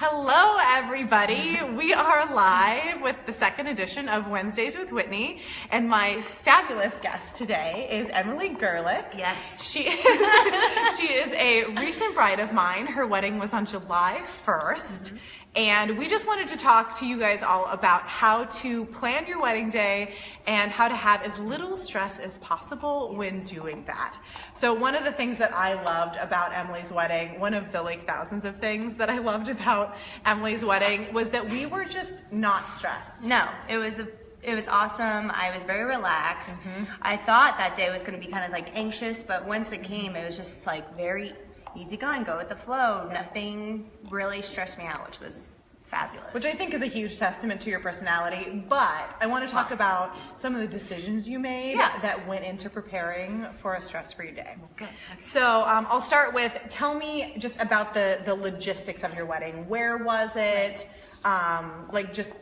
Hello, everybody. We are live with the second edition of Wednesdays with Whitney, and my fabulous guest today is Emily Gerlich. Yes. She is a recent bride of mine. Her wedding was on July 1st. And we just wanted to talk to you guys all about how to plan your wedding day and how to have as little stress as possible when doing that. So one of the things that I loved about Emily's wedding, one of the thousands of things that I loved about Emily's wedding, was that we were just not stressed. No, it was awesome. I was very relaxed. I thought that day was going to be kind of like anxious, but once it came, it was just like very easy going, go with the flow. Nothing really stressed me out, which was fabulous. Which I think is a huge testament to your personality, but I want to talk about some of the decisions you made that went into preparing for a stress-free day. Good. So I'll start with, tell me just about the logistics of your wedding. Where was it? Like just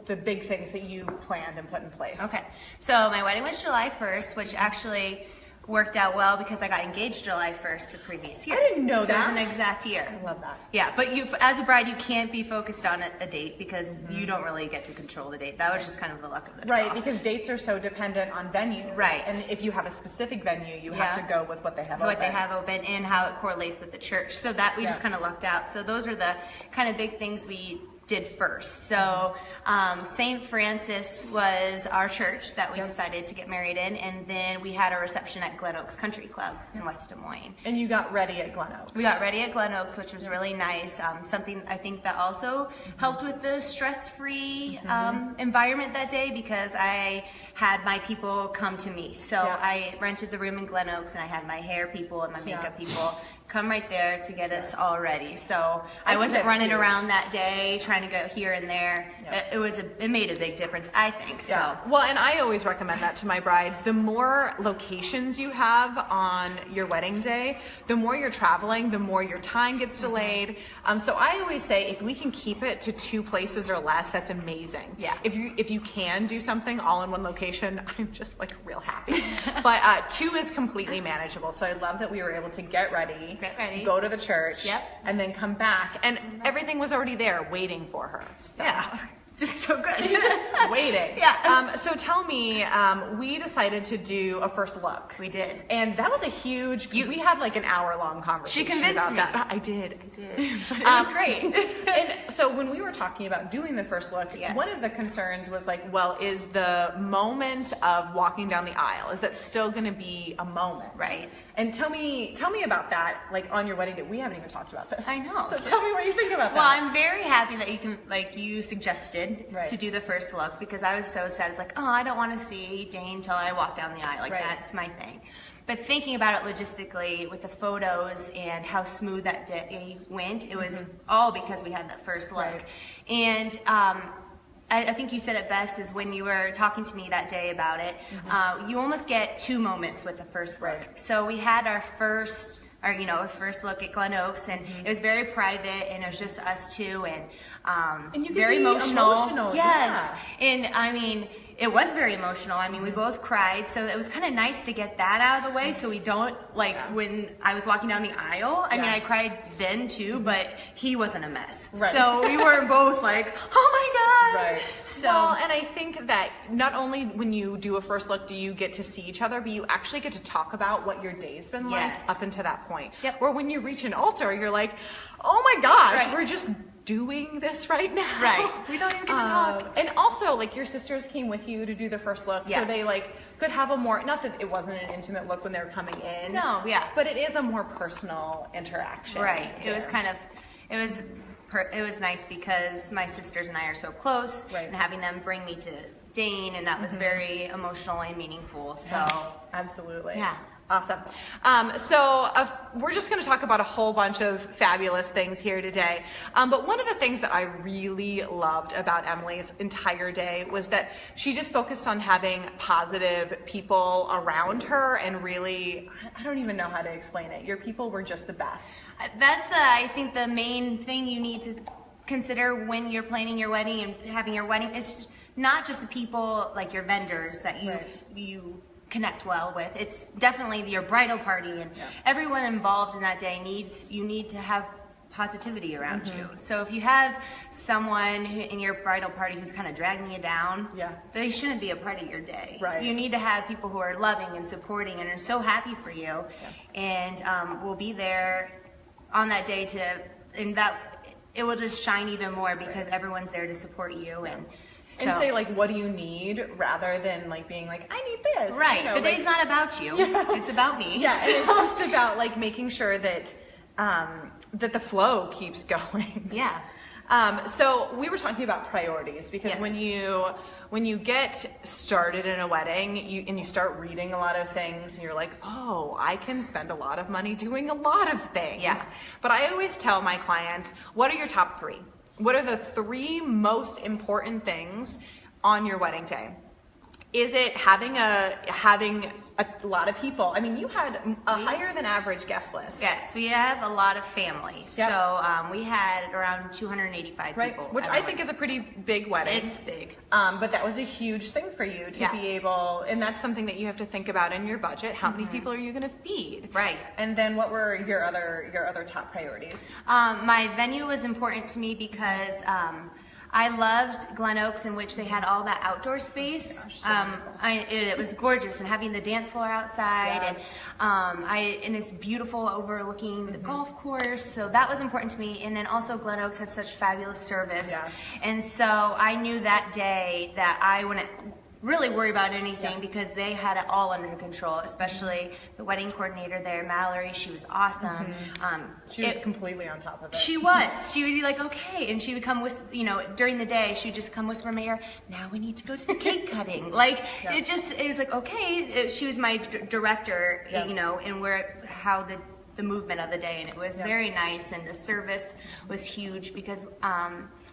the big things that you planned and put in place. Okay, so my wedding was July 1st, which actually worked out well because I got engaged July 1st the previous year. I didn't know that. So it was an exact year. I love that. Yeah, but you, as a bride, you can't be focused on a date because you don't really get to control the date. That was just kind of the luck of the draw. Right, because dates are so dependent on venue. Right. And if you have a specific venue, you have to go with what they have open. What they have open and how it correlates with the church. So that we just kind of lucked out. So those are the kind of big things we did first. So St. Francis was our church that we decided to get married in, and then we had a reception at Glen Oaks Country Club in West Des Moines. And you got ready at Glen Oaks. We got ready at Glen Oaks, which was really nice. Something I think that also helped with the stress-free environment that day, because I had my people come to me. So I rented the room in Glen Oaks, and I had my hair people and my makeup people come right there to get us all ready. So I wasn't running around that day trying to go here and there. It made a big difference, I think. So well, and I always recommend that to my brides. The more locations you have on your wedding day, the more you're traveling, the more your time gets delayed. So I always say, if we can keep it to 2 places or less, that's amazing. Yeah. If you can do something all in one location, I'm just like real happy. But 2 is completely manageable. So I love that we were able to get ready, go to the church, and then come back, and everything was already there waiting for her. So. Yeah. Just so good. She's just waiting. So tell me, we decided to do a first look. We did. And that was a huge, we had like an hour-long conversation. She convinced about me. That. I did. It was great. And so when we were talking about doing the first look, one of the concerns was like, well, is the moment of walking down the aisle, is that still going to be a moment? Right. And tell me about that, like on your wedding day. We haven't even talked about this. I know. So tell me what you think about that. Well, I'm very happy that you can, like you suggested, to do the first look, because I was so sad. It's like, oh, I don't want to see Dane till I walk down the aisle. Like that's my thing. But thinking about it logistically with the photos and how smooth that day went, it was all because we had that first look. And I think you said it best, is when you were talking to me that day about it, you almost get 2 moments with the first look. So we had our first look at Glen Oaks, and it was very private, and it was just us 2, and you very emotional. Yes. And I mean, it was very emotional. I mean, we both cried, so it was kind of nice to get that out of the way, so we don't, like, when I was walking down the aisle, I mean, I cried then too, but he wasn't a mess. So we were both like, oh my God. So, well, and I think that not only when you do a first look do you get to see each other, but you actually get to talk about what your day's been like up until that point. Where when you reach an altar, you're like, oh my gosh, we're just doing this right now. We don't even get to talk. And also, like, your sisters came with you to do the first look, so they like could have a more, not that it wasn't an intimate look when they were coming in. No, but it is a more personal interaction. It was kind of, it was nice because my sisters and I are so close, and having them bring me to Dane, and that was very emotional and meaningful. So absolutely. Awesome. So we're just going to talk about a whole bunch of fabulous things here today. But one of the things that I really loved about Emily's entire day was that she just focused on having positive people around her, and really, I don't even know how to explain it. Your people were just the best. That's I think the main thing you need to consider when you're planning your wedding and having your wedding. It's not just the people, like your vendors, that you connect well with. It's definitely your bridal party, and everyone involved in that day you need to have positivity around you. So if you have someone in your bridal party who's kind of dragging you down, they shouldn't be a part of your day. Right. You need to have people who are loving and supporting and are so happy for you, and will be there on that day and that it will just shine even more because everyone's there to support you and say like, what do you need, rather than like being like, I need this. Right. You know, the day's not about you. It's about me. Yeah. And it's just about like making sure that that the flow keeps going. Yeah. So we were talking about priorities, because when you get started in a wedding, you start reading a lot of things, and you're like, oh, I can spend a lot of money doing a lot of things. Yeah. But I always tell my clients, what are your top 3? What are the 3 most important things on your wedding day? Is it having a lot of people? I mean, you had a higher than average guest list. Yes, we have a lot of families. Yep. So we had around 285 people. Which I think is a pretty big wedding. It's big. But that was a huge thing for you to be able, and that's something that you have to think about in your budget. How many people are you going to feed? Right. And then what were your other top priorities? My venue was important to me because I loved Glen Oaks, in which they had all that outdoor space. It was gorgeous, and having the dance floor outside, and it's beautiful overlooking the golf course. So that was important to me. And then also Glen Oaks has such fabulous service, and so I knew that day that I wouldn't really worry about anything because they had it all under control, especially the wedding coordinator there, Mallory. She was awesome. She was completely on top of it. She was. She would be like, okay, and she would come with, during the day, she would just come whisper in my ear, now we need to go to the cake cutting. Like, it was like, okay. She was my director, and how the movement of the day, and it was very nice, and the service was huge because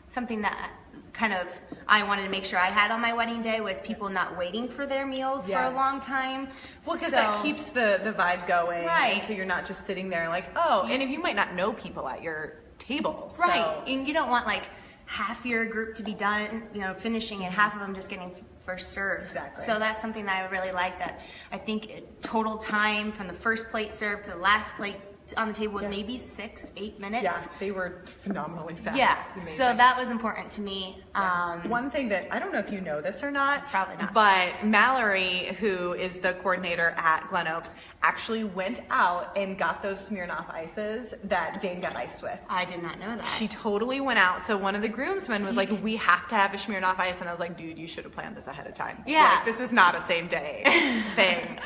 something that kind of I wanted to make sure I had on my wedding day was people not waiting for their meals for a long time. Well, because that keeps the vibe going. Right. And so you're not just sitting there like, oh, and if you might not know people at your table. Right. So. And you don't want like half your group to be done, finishing, and half of them just getting first serve. Exactly. So that's something that I really like, that I think total time from the first plate served to the last plate on the table was maybe 6-8 minutes. Yeah, they were phenomenally fast. Yeah, so that was important to me. One thing that, I don't know if you know this or not, Probably not. but Mallory, who is the coordinator at Glen Oaks, actually went out and got those Smirnoff ices that Dane got iced with. I did not know that. She totally went out. So one of the groomsmen was like, we have to have a Smirnoff ice. And I was like, dude, you should have planned this ahead of time. Yeah. Like, this is not a same day thing.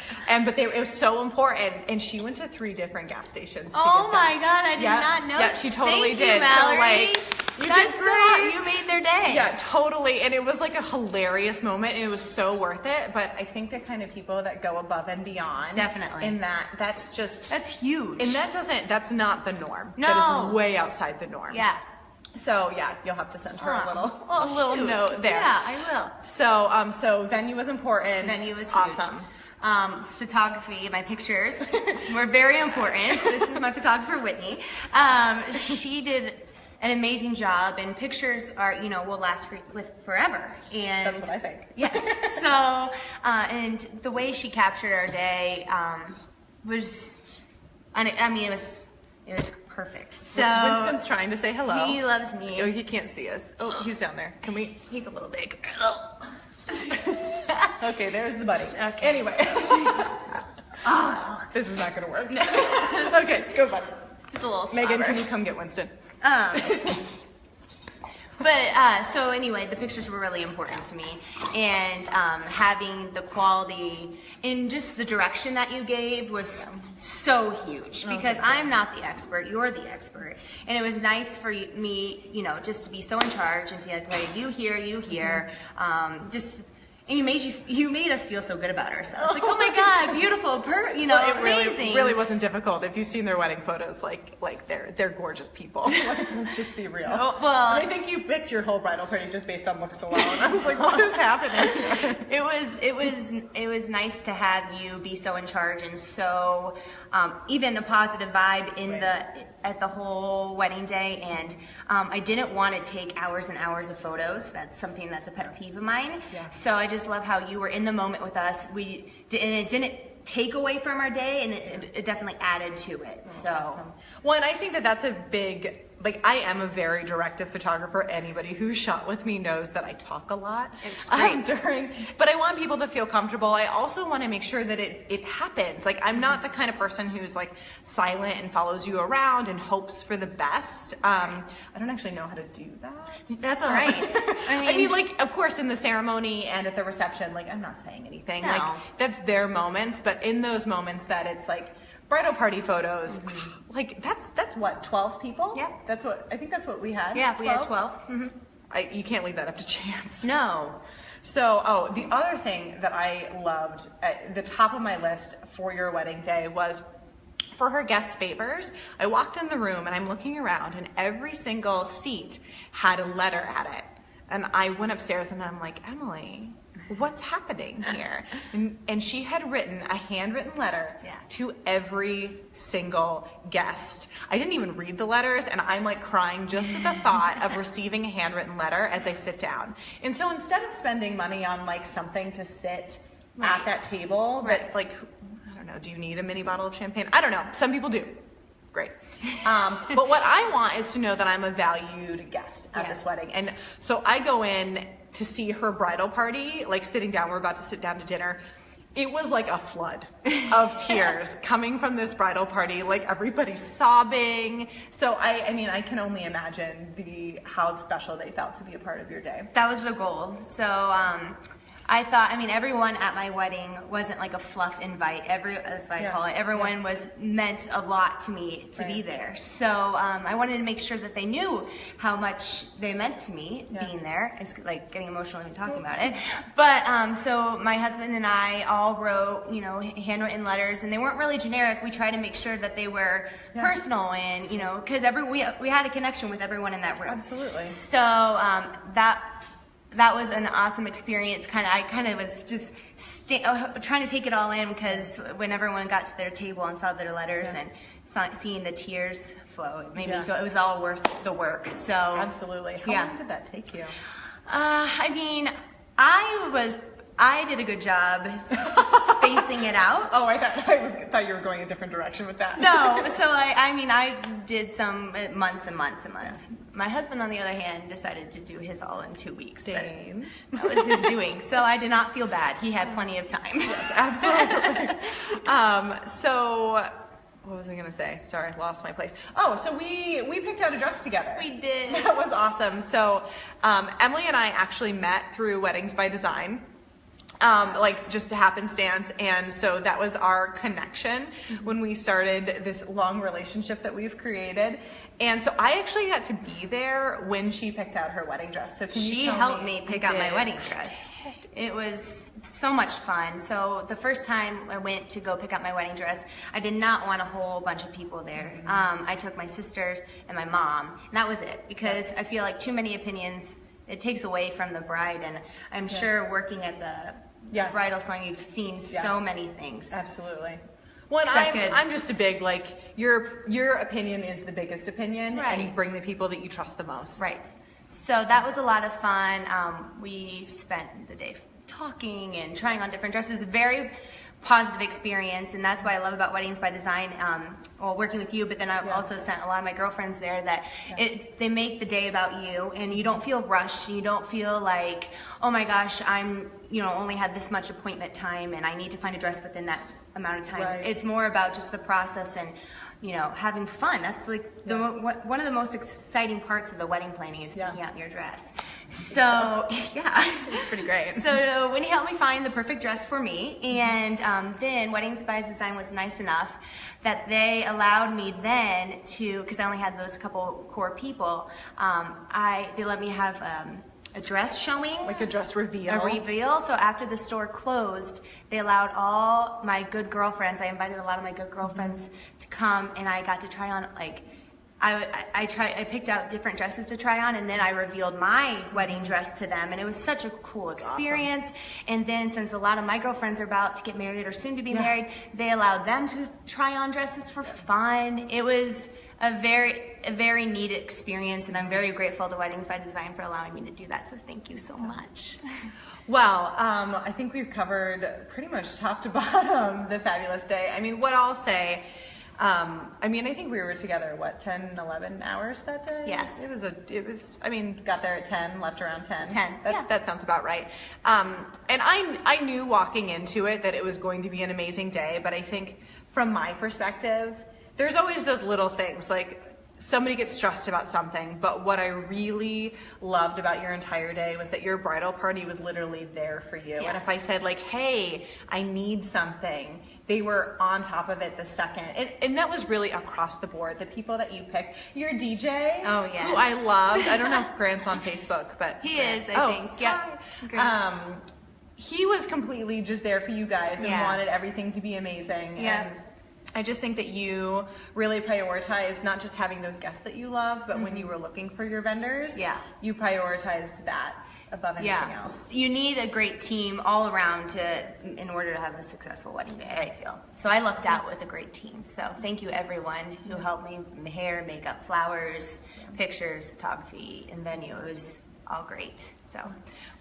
But it was so important. And she went to 3 different gas stations to get my God, I did not know. Yeah, she totally Thank did. You, Mallory. So like, you That's did great. You made their day. Yeah, totally. And it was like a hilarious moment. And it was so worth it. But I think the kind of people that go above and beyond. Definitely. And that's huge. And that's not the norm. No. That is way outside the norm. Yeah. So yeah, you'll have to send her a little note there. Yeah, I will. So venue was important. Venue was huge. Awesome. Photography, my pictures were very important. This is my photographer, Whitney. She did an amazing job, and pictures are, will last forever. And that's what I think. Yes. So, and the way she captured our day was, it was perfect. So Winston's trying to say hello. He loves me. Oh, he can't see us. Oh, he's down there. Can we? He's a little big. Okay, there's the buddy. Okay. Anyway. This is not going to work. No. Okay, go buddy. Just a little slobber. Megan, can you come get Winston? But so anyway, the pictures were really important to me, and having the quality and just the direction that you gave was so huge, because I'm not the expert, you're the expert, and it was nice for me, just to be so in charge and say, like, you here, and you made us feel so good about ourselves. Like, oh my God, beautiful, amazing. It really wasn't difficult. If you've seen their wedding photos, like they're gorgeous people. Let's just be real. Oh, well, and I think you picked your whole bridal party just based on looks alone. I was like, what is happening? It was nice to have you be so in charge, and so even a positive vibe at the whole wedding day. And I didn't want to take hours and hours of photos. That's something that's a pet peeve of mine. Yeah. So I just love how you were in the moment with us. And it didn't take away from our day, and it definitely added to it. So awesome. Well, and I think that's a big like I am a very directive photographer. Anybody who's shot with me knows that I talk a lot but I want people to feel comfortable. I also want to make sure that it happens. Like I'm not the kind of person who's like silent and follows you around and hopes for the best. I don't actually know how to do that. That's all right. I mean, like, of course, in the ceremony and at the reception, like, I'm not saying anything. No. Like, that's their moments. But in those moments that it's like bridal party photos, like, that's what, 12 people? Yeah. I think that's what we had. Yeah, we had 12. Mm-hmm. You can't leave that up to chance. No. So, the other thing that I loved at the top of my list for your wedding day was for her guest favors. I walked in the room and I'm looking around and every single seat had a letter at it. And I went upstairs and I'm like, Emily, what's happening here? And she had written a handwritten letter to every single guest. I didn't even read the letters and I'm like crying just at the thought of receiving a handwritten letter as I sit down. And so instead of spending money on like something to sit at that table, that like, I don't know, do you need a mini bottle of champagne? I don't know. Some people do. Great. But what I want is to know that I'm a valued guest at this wedding. And so I go in to see her bridal party, like sitting down, we're about to sit down to dinner. It was like a flood of tears coming from this bridal party, like everybody's sobbing. So I mean, I can only imagine how special they felt to be a part of your day. That was the goal. So, I thought, I mean, everyone at my wedding wasn't like a fluff invite. That's what I call it. Everyone was meant a lot to me to be there. So I wanted to make sure that they knew how much they meant to me being there. It's like getting emotional even talking about it. But so my husband and I all wrote, you know, handwritten letters, and they weren't really generic. We tried to make sure that they were personal, and you know, because we had a connection with everyone in that room. Absolutely. So that was an awesome experience. I kind of was just trying to take it all in, because when everyone got to their table and saw their letters and seeing the tears flow, it made me feel it was all worth the work. So absolutely. How long did that take you? I mean, I did a good job spacing it out. Oh, I thought you were going a different direction with that. No, so I did some months and months and months. My husband, on the other hand, decided to do his all in 2 weeks. Same. That was his doing. So I did not feel bad. He had plenty of time. Yes, absolutely. So what was I going to say? Sorry, I lost my place. Oh, so we picked out a dress together. We did. That was awesome. So Emily and I actually met through Weddings by Design. Like just a happenstance, and so that was our connection when we started this long relationship that we've created. And so I actually got to be there when she picked out her wedding dress. So she helped me pick out my wedding dress. It was so much fun. So the first time I went to go pick out my wedding dress, I did not want a whole bunch of people there. I took my sisters and my mom, and that was it, because I feel like too many opinions, it takes away from the bride. And I'm sure working at the bridal salon, you've seen so many things. Absolutely. Well, I'm just a big, like, your opinion is the biggest opinion, and you bring the people that you trust the most. Right. So that was a lot of fun. We spent the day talking and trying on different dresses. Very positive experience, and that's what I love about Weddings by Design. Well, working with you, but then I've also sent a lot of my girlfriends there that they make the day about you, and you don't feel rushed. You don't feel like, oh my gosh, I'm only had this much appointment time and I need to find a dress within that amount of time. It's more about just the process and having fun. That's like one of the most exciting parts of the wedding planning is picking out your dress. So it's pretty great. So Whitney helped me find the perfect dress for me, and then Weddings by Design was nice enough that they allowed me then to, because I only had those couple core people, they let me have a dress showing. Like a dress reveal. A reveal. So after the store closed, they allowed all my good girlfriends, I invited a lot of my good girlfriends to come, and I got to try on, like, I picked out different dresses to try on, and then I revealed my wedding dress to them, and it was such a cool experience. Awesome. And then since a lot of my girlfriends are about to get married or soon to be married, they allowed them to try on dresses for fun. It was a very neat experience, and I'm very grateful to Weddings by Design for allowing me to do that, so thank you so much. Well, I think we've covered pretty much top to bottom the fabulous day. I mean, what I'll say, I mean, I think we were together, what, 10, 11 hours that day? Yes. I mean, got there at 10, left around 10. 10, yeah. That sounds about right. And I knew walking into it that it was going to be an amazing day, but I think from my perspective, there's always those little things, like somebody gets stressed about something, but what I really loved about your entire day was that your bridal party was literally there for you. Yes. And if I said like, hey, I need something, they were on top of it the second. And that was really across the board. The people that you picked, your DJ, oh yes, who I loved. I don't know if Grant's on Facebook, but he is, I think. Yeah. He was completely just there for you guys and wanted everything to be amazing. Yeah. And I just think that you really prioritize not just having those guests that you love, but when you were looking for your vendors, you prioritized that above anything else. You need a great team all around in order to have a successful wedding day, I feel. So I lucked out with a great team. So thank you everyone who helped me, hair, makeup, flowers, pictures, photography, and venue. It was all great. So,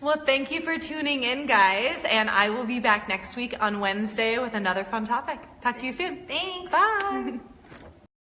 well, thank you for tuning in, guys, and I will be back next week on Wednesday with another fun topic. Talk to you soon. Thanks. Bye.